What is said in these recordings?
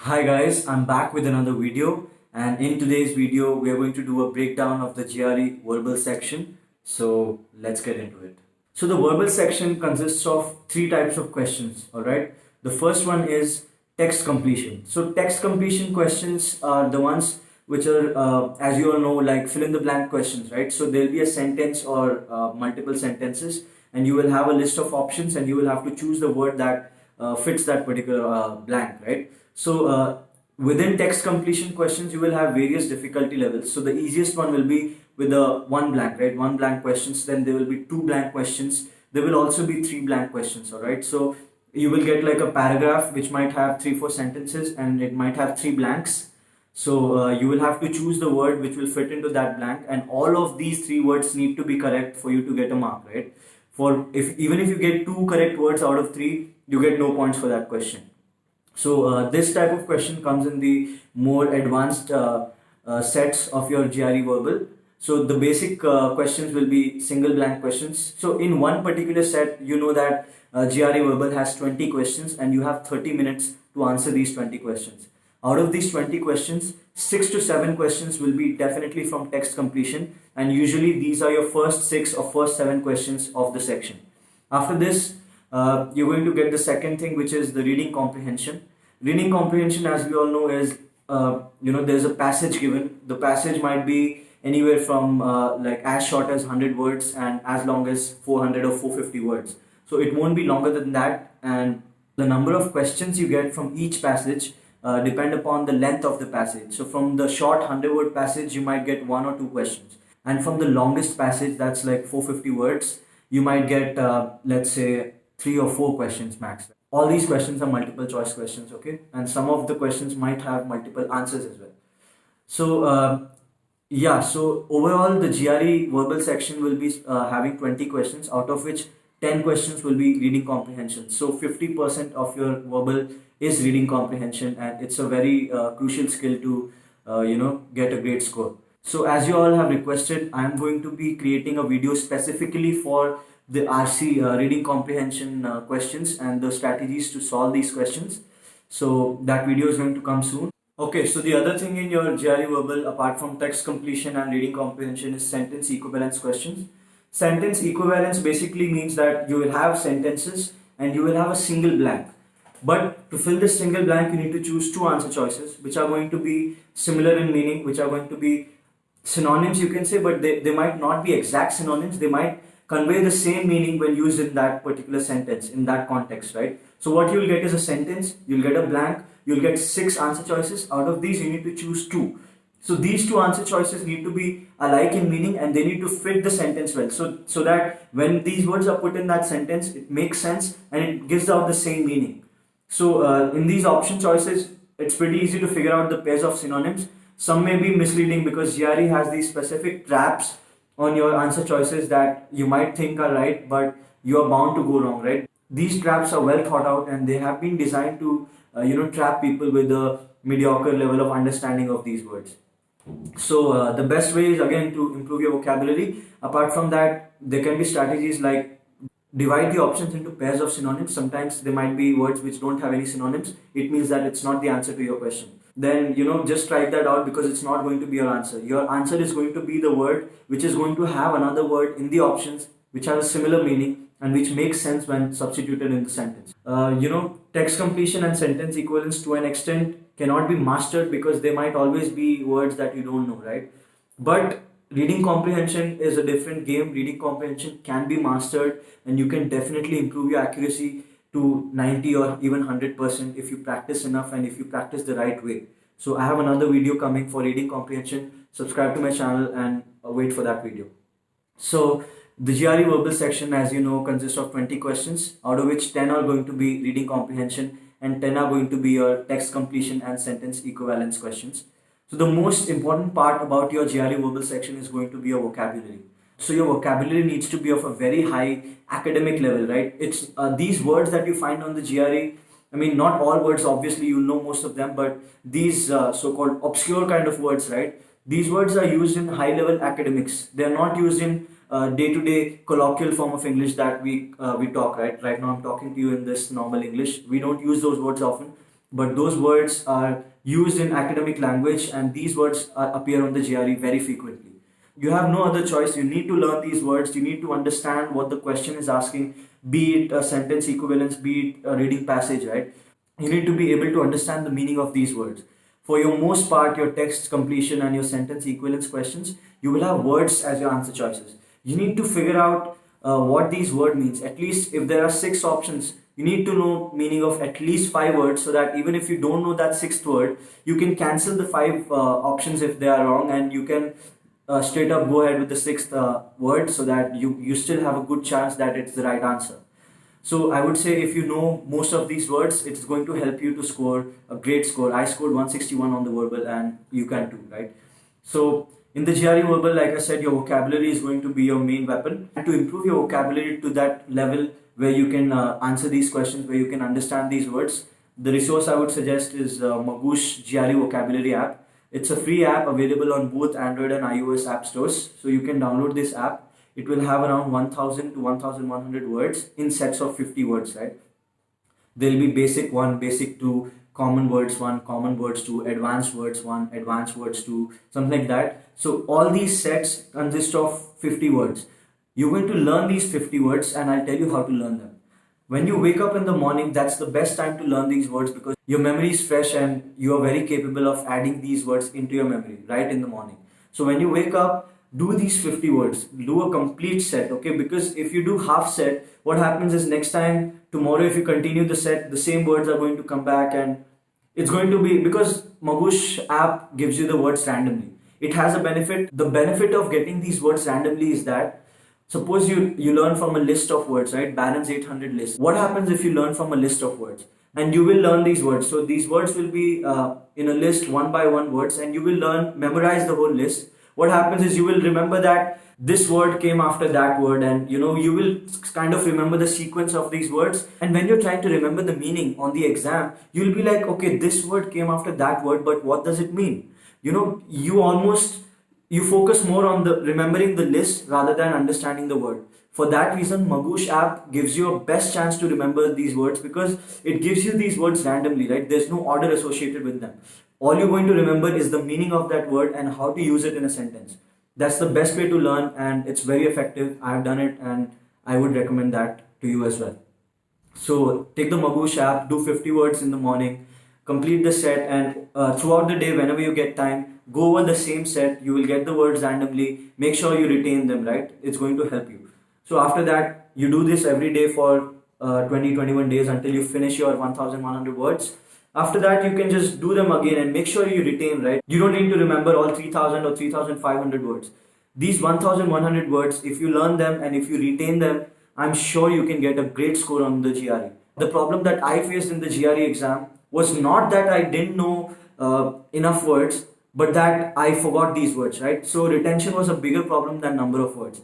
Hi guys, I'm back with another video, and in today's video we are going to do a breakdown of the GRE verbal section. So let's get into it. So the verbal section consists of three types of questions, alright? The first one is text completion. So text completion questions are the ones which are, as you all know, like fill in the blank questions, right? So there'll be a sentence or multiple sentences, and you will have a list of options, and you will have to choose the word that fits that particular blank, right? So within text completion questions, you will have various difficulty levels. So the easiest one will be with the one blank, right? One blank questions. Then there will be two blank questions. There will also be three blank questions. All right. So you will get like a paragraph which might have three, four sentences, and it might have three blanks. So you will have to choose the word which will fit into that blank, and all of these three words need to be correct for you to get a mark, right? For if even if you get two correct words out of three, you get no points for that question. So this type of question comes in the more advanced sets of your GRE verbal. So the basic questions will be single blank questions. So in one particular set, you know that GRE verbal has 20 questions, and you have 30 minutes to answer these 20 questions. Out of these 20 questions, 6 to 7 questions will be definitely from text completion, and usually these are your first 6 or first 7 questions of the section. After this, you're going to get the second thing, which is the reading comprehension. Reading comprehension, as we all know, is there's a passage given. The passage might be anywhere from like as short as 100 words and as long as 400 or 450 words. So it won't be longer than that, and the number of questions you get from each passage depend upon the length of the passage. So from the short 100-word passage, you might get one or two questions, and from the longest passage, that's like 450 words, you might get let's say three or four questions max. All these questions are multiple choice questions, okay, and some of the questions might have multiple answers as well. So overall the GRE verbal section will be having 20 questions, out of which 10 questions will be reading comprehension. So 50% of your verbal is reading comprehension, and it's a very crucial skill to get a great score. So as you all have requested, I am going to be creating a video specifically for the RC reading comprehension questions and the strategies to solve these questions. So that video is going to come soon. Okay, so the other thing in your GRE verbal, apart from text completion and reading comprehension, is sentence equivalence questions. Sentence equivalence basically means that you will have sentences and you will have a single blank. But to fill this single blank, you need to choose two answer choices, which are going to be similar in meaning, which are going to be synonyms, you can say, but they might not be exact synonyms. They might convey the same meaning when used in that particular sentence, in that context, right? So what you'll get is a sentence, you'll get a blank, you'll get six answer choices. Out of these, you need to choose two. So these two answer choices need to be alike in meaning, and they need to fit the sentence well. So that when these words are put in that sentence, it makes sense and it gives out the same meaning. So in these option choices, it's pretty easy to figure out the pairs of synonyms. Some may be misleading because GRE has these specific traps on your answer choices that you might think are right, but you are bound to go wrong, right? These traps are well thought out, and they have been designed to trap people with a mediocre level of understanding of these words. So the best way is again to improve your vocabulary. Apart from that, there can be strategies like divide the options into pairs of synonyms. Sometimes there might be words which don't have any synonyms. It means that it's not the answer to your question. Then just try that out, because it's not going to be your answer. Your answer is going to be the word which is going to have another word in the options which has a similar meaning and which makes sense when substituted in the sentence. Text completion and sentence equivalence to an extent cannot be mastered because there might always be words that you don't know, right? But reading comprehension is a different game. Reading comprehension can be mastered, and you can definitely improve your accuracy to 90 or even 100% if you practice enough and if you practice the right way. So I have another video coming for reading comprehension. Subscribe to my channel and wait for that video. So the GRE verbal section, as you know, consists of 20 questions, out of which 10 are going to be reading comprehension and 10 are going to be your text completion and sentence equivalence questions. So the most important part about your GRE verbal section is going to be your vocabulary. So your vocabulary needs to be of a very high academic level, right? It's these words that you find on the GRE. I mean, not all words, obviously, you know most of them, but these so-called obscure kind of words, right? These words are used in high-level academics. They are not used in day-to-day colloquial form of English that we talk, right? Right now, I'm talking to you in this normal English. We don't use those words often. but those words are used in academic language, and these words appear on the GRE very frequently. You have no other choice. You need to learn these words. You need to understand what the question is asking, be it a sentence equivalence, be it a reading passage, right? You need to be able to understand the meaning of these words. For your most part, your text completion and your sentence equivalence questions, you will have words as your answer choices. You need to figure out what these word means. At least if there are 6 options, you need to know meaning of at least 5 words, so that even if you don't know that 6th word, you can cancel the 5 options if they are wrong, and you can straight up go ahead with the 6th word, so that you still have a good chance that it's the right answer. So I would say if you know most of these words, it's going to help you to score a great score. I scored 161 on the verbal, and you can too, right? So in the GRE verbal, like I said, your vocabulary is going to be your main weapon. And to improve your vocabulary to that level where you can answer these questions, where you can understand these words, the resource I would suggest is Magoosh GRE Vocabulary app. It's a free app available on both Android and iOS app stores. So you can download this app. It will have around 1000 to 1100 words in sets of 50 words, right? There'll be basic 1, basic 2, common words 1, common words 2, advanced words 1, advanced words 2, something like that. So all these sets consist of 50 words. You're going to learn these 50 words, and I'll tell you how to learn them. When you wake up in the morning, that's the best time to learn these words, because your memory is fresh and you are very capable of adding these words into your memory right in the morning. So when you wake up, do these 50 words, do a complete set, okay? Because if you do half set, what happens is next time, tomorrow, if you continue the set, the same words are going to come back, and it's going to be, because Magoosh app gives you the words randomly. It has a benefit. The benefit of getting these words randomly is that, suppose you learn from a list of words, right? Barron's 800 list. What happens if you learn from a list of words? And you will learn these words. So these words will be in a list, one by one words, and you will memorize the whole list. What happens is you will remember that this word came after that word, and you will kind of remember the sequence of these words. And when you're trying to remember the meaning on the exam, you'll be like, okay, this word came after that word, but what does it mean? You focus more on the remembering the list rather than understanding the word. For that reason, Magoosh app gives you a best chance to remember these words, because it gives you these words randomly, right? There's no order associated with them. All you're going to remember is the meaning of that word and how to use it in a sentence. That's the best way to learn, and it's very effective. I've done it, and I would recommend that to you as well. So take the Magoosh app, do 50 words in the morning, complete the set, and throughout the day, whenever you get time, go over the same set. You will get the words randomly. Make sure you retain them, right? It's going to help you. So after that, you do this every day for 21 days until you finish your 1100 words. After that, you can just do them again and make sure you retain, right? You don't need to remember all 3000 or 3500 words. These 1100 words, if you learn them and if you retain them, I'm sure you can get a great score on the GRE. The problem that I faced in the GRE exam was not that I didn't know enough words, but that I forgot these words, right? So retention was a bigger problem than number of words.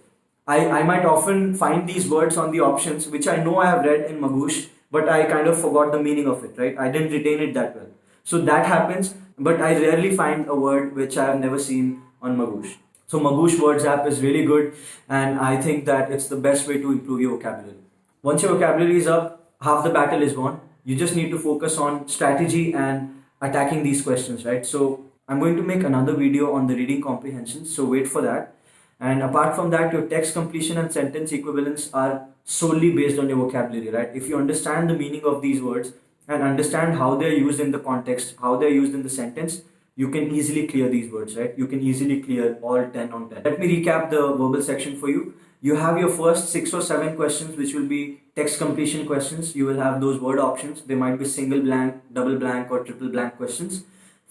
I might often find these words on the options, which I know I have read in Magoosh, but I kind of forgot the meaning of it, right? I didn't retain it that well. So that happens, but I rarely find a word which I have never seen on Magoosh. So Magoosh Words app is really good, and I think that it's the best way to improve your vocabulary. Once your vocabulary is up, half the battle is won. You just need to focus on strategy and attacking these questions, right? So I'm going to make another video on the reading comprehension, so wait for that. And apart from that, your text completion and sentence equivalence are solely based on your vocabulary, right? If you understand the meaning of these words and understand how they're used in the context, how they're used in the sentence, you can easily clear these words, right? You can easily clear all 10 on 10. Let me recap the verbal section for you. You have your first 6 or 7 questions, which will be text completion questions. You will have those word options. They might be single blank, double blank, or triple blank questions.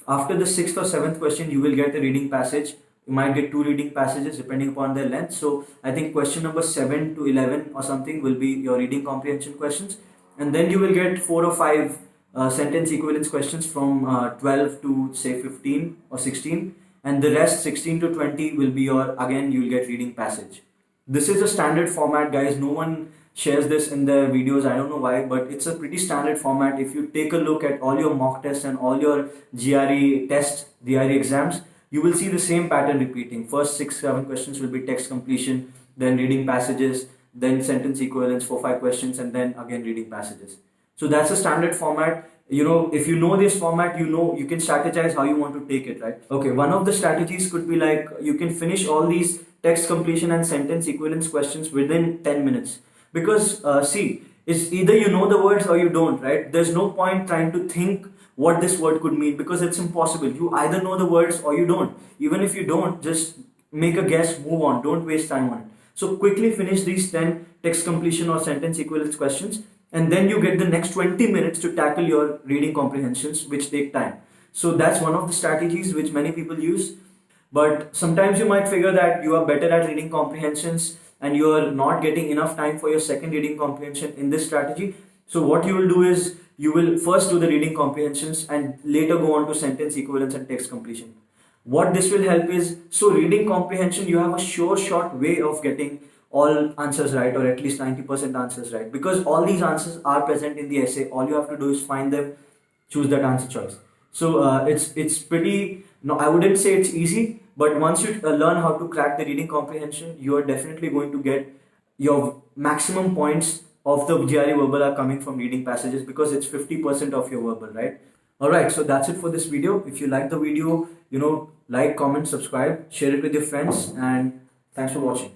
After the 6th or 7th question, you will get a reading passage. You might get 2 reading passages depending upon their length. So I think question number 7 to 11 or something will be your reading comprehension questions. And then you will get 4 or 5 sentence equivalence questions from 12 to say 15 or 16. And the rest 16 to 20 will be again you will get reading passage. This is a standard format, guys. No one shares this in their videos. I don't know why, but it's a pretty standard format. If you take a look at all your mock tests and all your GRE tests, GRE exams, you will see the same pattern repeating. First 6-7 questions will be text completion, then reading passages, then sentence equivalence, 4-5 questions, and then again reading passages. So that's a standard format. if you know this format, you can strategize how you want to take it, right? Okay, one of the strategies could be like you can finish all these text completion and sentence equivalence questions within 10 minutes. Because see, it's either you know the words or you don't, right? There's no point trying to think what this word could mean, because it's impossible. You either know the words or you don't. Even if you don't, just make a guess, move on, don't waste time on it. So quickly finish these 10 text completion or sentence equivalence questions, and then you get the next 20 minutes to tackle your reading comprehensions, which take time. So that's one of the strategies which many people use. But sometimes you might figure that you are better at reading comprehensions and you are not getting enough time for your second reading comprehension in this strategy. So what you will do is you will first do the reading comprehensions and later go on to sentence equivalence and text completion. What this will help is, so reading comprehension, you have a sure shot way of getting all answers right, or at least 90% answers right, because all these answers are present in the essay. All you have to do is find them, choose that answer choice. So it's pretty, no, I wouldn't say it's easy, but once you learn how to crack the reading comprehension, you are definitely going to get your maximum points of the GRE verbal are coming from reading passages, because it's 50% of your verbal, right? Alright, so that's it for this video. If you like the video, like, comment, subscribe, share it with your friends, and thanks for watching.